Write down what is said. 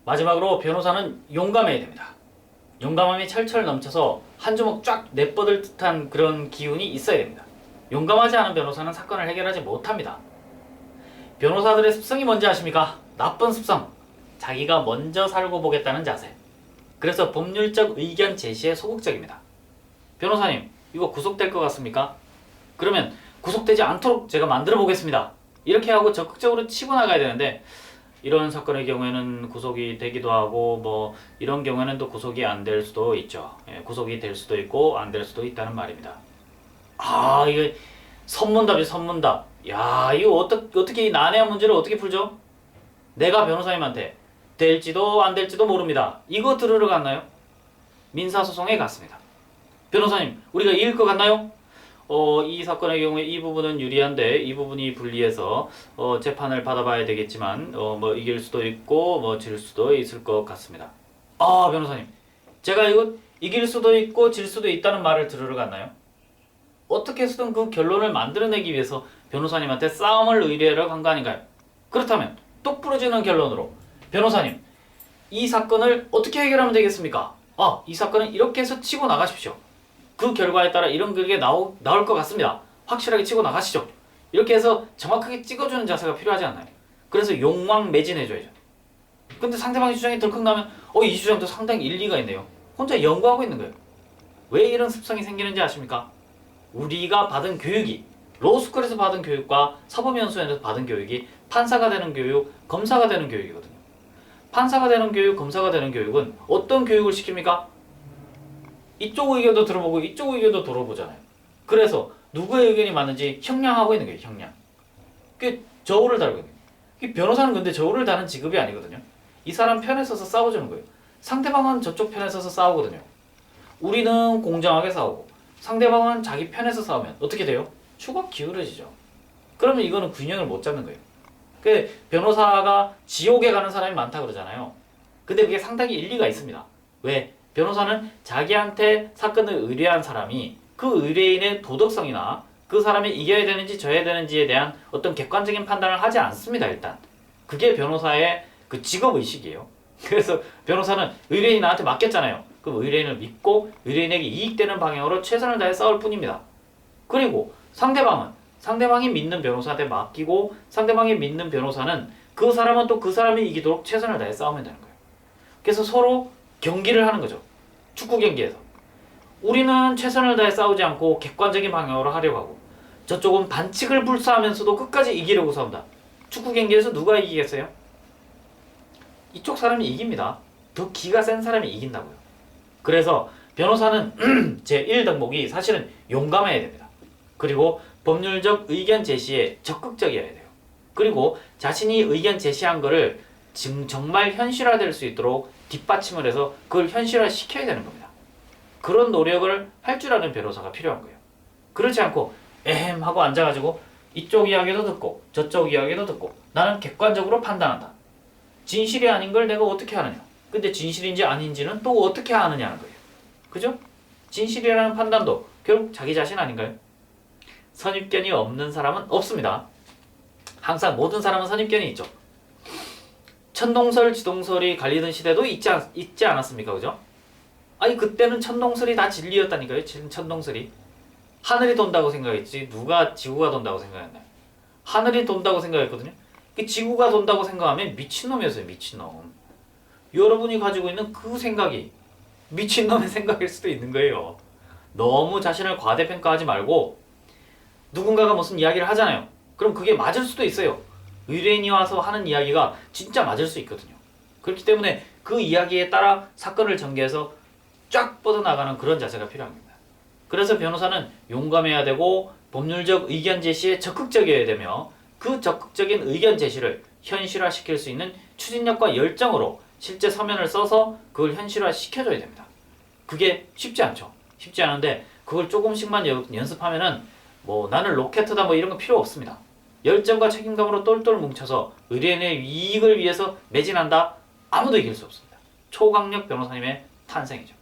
마지막으로 변호사는 용감해야 됩니다. 용감함이 철철 넘쳐서 한 주먹 쫙 내뻗을 듯한 그런 기운이 있어야 됩니다. 용감하지 않은 변호사는 사건을 해결하지 못합니다. 변호사들의 습성이 뭔지 아십니까? 나쁜 습성. 자기가 먼저 살고 보겠다는 자세. 그래서 법률적 의견 제시에 소극적입니다. 변호사님, 이거 구속될 것 같습니까? 그러면 구속되지 않도록 제가 만들어 보겠습니다. 이렇게 하고 적극적으로 치고 나가야 되는데, 이런 사건의 경우에는 구속이 되기도 하고 뭐 이런 경우에는 또 구속이 안 될 수도 있죠. 구속이 될 수도 있고 안 될 수도 있다는 말입니다. 아, 이거 선문답이 선문답. 야, 이거 어떻게 이 난해한 문제를 어떻게 풀죠? 내가 변호사님한테 될지도 안 될지도 모릅니다. 이거 들으러 갔나요? 민사소송에 갔습니다. 변호사님, 우리가 이길 것 같나요? 이 사건의 경우에 이 부분은 유리한데 이 부분이 불리해서 재판을 받아봐야 되겠지만 뭐 이길 수도 있고 뭐 질 수도 있을 것 같습니다. 아, 변호사님, 제가 이거 이길 수도 있고 질 수도 있다는 말을 들으러 갔나요? 어떻게 해서든 그 결론을 만들어내기 위해서 변호사님한테 싸움을 의뢰하러 간 거 아닌가요? 그렇다면 똑 부러지는 결론으로 변호사님, 이 사건을 어떻게 해결하면 되겠습니까? 이 사건은 이렇게 해서 치고 나가십시오. 그 결과에 따라 이런 그게 나올 것 같습니다. 확실하게 치고 나가시죠. 이렇게 해서 정확하게 찍어주는 자세가 필요하지 않나요? 그래서 용왕매진해줘야죠. 근데 상대방의 주장이 덜컥 나면 이 주장도 상당히 일리가 있네요. 혼자 연구하고 있는 거예요. 왜 이런 습성이 생기는지 아십니까? 우리가 받은 교육이, 로스쿨에서 받은 교육과 사법연수원에서 받은 교육이 판사가 되는 교육, 검사가 되는 교육이거든요. 판사가 되는 교육, 검사가 되는 교육은 어떤 교육을 시킵니까? 이쪽 의견도 들어보고 이쪽 의견도 들어보잖아요. 그래서 누구의 의견이 맞는지 형량하고 있는 거예요. 형량. 그게 저울을 다루고 있는 거예요. 변호사는 근데 저울을 다는 직업이 아니거든요. 이 사람 편에 서서 싸워주는 거예요. 상대방은 저쪽 편에 서서 싸우거든요. 우리는 공정하게 싸우고 상대방은 자기 편에서 싸우면 어떻게 돼요? 추가 기울어지죠. 그러면 이거는 균형을 못 잡는 거예요. 그 변호사가 지옥에 가는 사람이 많다 그러잖아요. 근데 그게 상당히 일리가 있습니다. 왜? 변호사는 자기한테 사건을 의뢰한 사람이 그 의뢰인의 도덕성이나 그 사람이 이겨야 되는지 져야 되는지에 대한 어떤 객관적인 판단을 하지 않습니다. 일단 그게 변호사의 그 직업의식이에요. 그래서 변호사는 의뢰인이 나한테 맡겼잖아요. 그럼 의뢰인을 믿고 의뢰인에게 이익되는 방향으로 최선을 다해 싸울 뿐입니다. 그리고 상대방이 믿는 변호사한테 맡기고 상대방이 믿는 변호사는 그 사람은 또 그 사람이 이기도록 최선을 다해 싸우면 되는 거예요. 그래서 서로 경기를 하는 거죠. 축구 경기에서 우리는 최선을 다해 싸우지 않고 객관적인 방향으로 하려고 하고 저쪽은 반칙을 불사하면서도 끝까지 이기려고 싸운다. 축구 경기에서 누가 이기겠어요? 이쪽 사람이 이깁니다. 더 기가 센 사람이 이긴다고요. 그래서 변호사는 제1덕목이 사실은 용감해야 됩니다. 그리고 법률적 의견 제시에 적극적이어야 돼요. 그리고 자신이 의견 제시한 거를 정말 현실화될 수 있도록 뒷받침을 해서 그걸 현실화시켜야 되는 겁니다. 그런 노력을 할 줄 아는 변호사가 필요한 거예요. 그렇지 않고 에헴 하고 앉아가지고 이쪽 이야기도 듣고 저쪽 이야기도 듣고 나는 객관적으로 판단한다. 진실이 아닌 걸 내가 어떻게 하느냐. 근데 진실인지 아닌지는 또 어떻게 아느냐는 거예요. 그죠? 진실이라는 판단도 결국 자기 자신 아닌가요? 선입견이 없는 사람은 없습니다. 항상 모든 사람은 선입견이 있죠. 천동설, 지동설이 갈리던 시대도 있지 않았습니까? 그죠? 아니 그때는 천동설이 다 진리였다니까요. 천동설이. 하늘이 돈다고 생각했지 누가 지구가 돈다고 생각했나요? 하늘이 돈다고 생각했거든요. 지구가 돈다고 생각하면 미친놈이었어요. 미친놈. 여러분이 가지고 있는 그 생각이 미친놈의 생각일 수도 있는 거예요. 너무 자신을 과대평가하지 말고 누군가가 무슨 이야기를 하잖아요. 그럼 그게 맞을 수도 있어요. 의뢰인이 와서 하는 이야기가 진짜 맞을 수 있거든요. 그렇기 때문에 그 이야기에 따라 사건을 전개해서 쫙 뻗어나가는 그런 자세가 필요한 겁니다. 그래서 변호사는 용감해야 되고 법률적 의견 제시에 적극적이어야 되며 그 적극적인 의견 제시를 현실화시킬 수 있는 추진력과 열정으로 실제 서면을 써서 그걸 현실화시켜줘야 됩니다. 그게 쉽지 않죠. 쉽지 않은데 그걸 조금씩만 연습하면은 뭐 나는 로켓이다 뭐 이런 거 필요 없습니다. 열정과 책임감으로 똘똘 뭉쳐서 의뢰인의 이익을 위해서 매진한다. 아무도 이길 수 없습니다. 초강력 변호사님의 탄생이죠.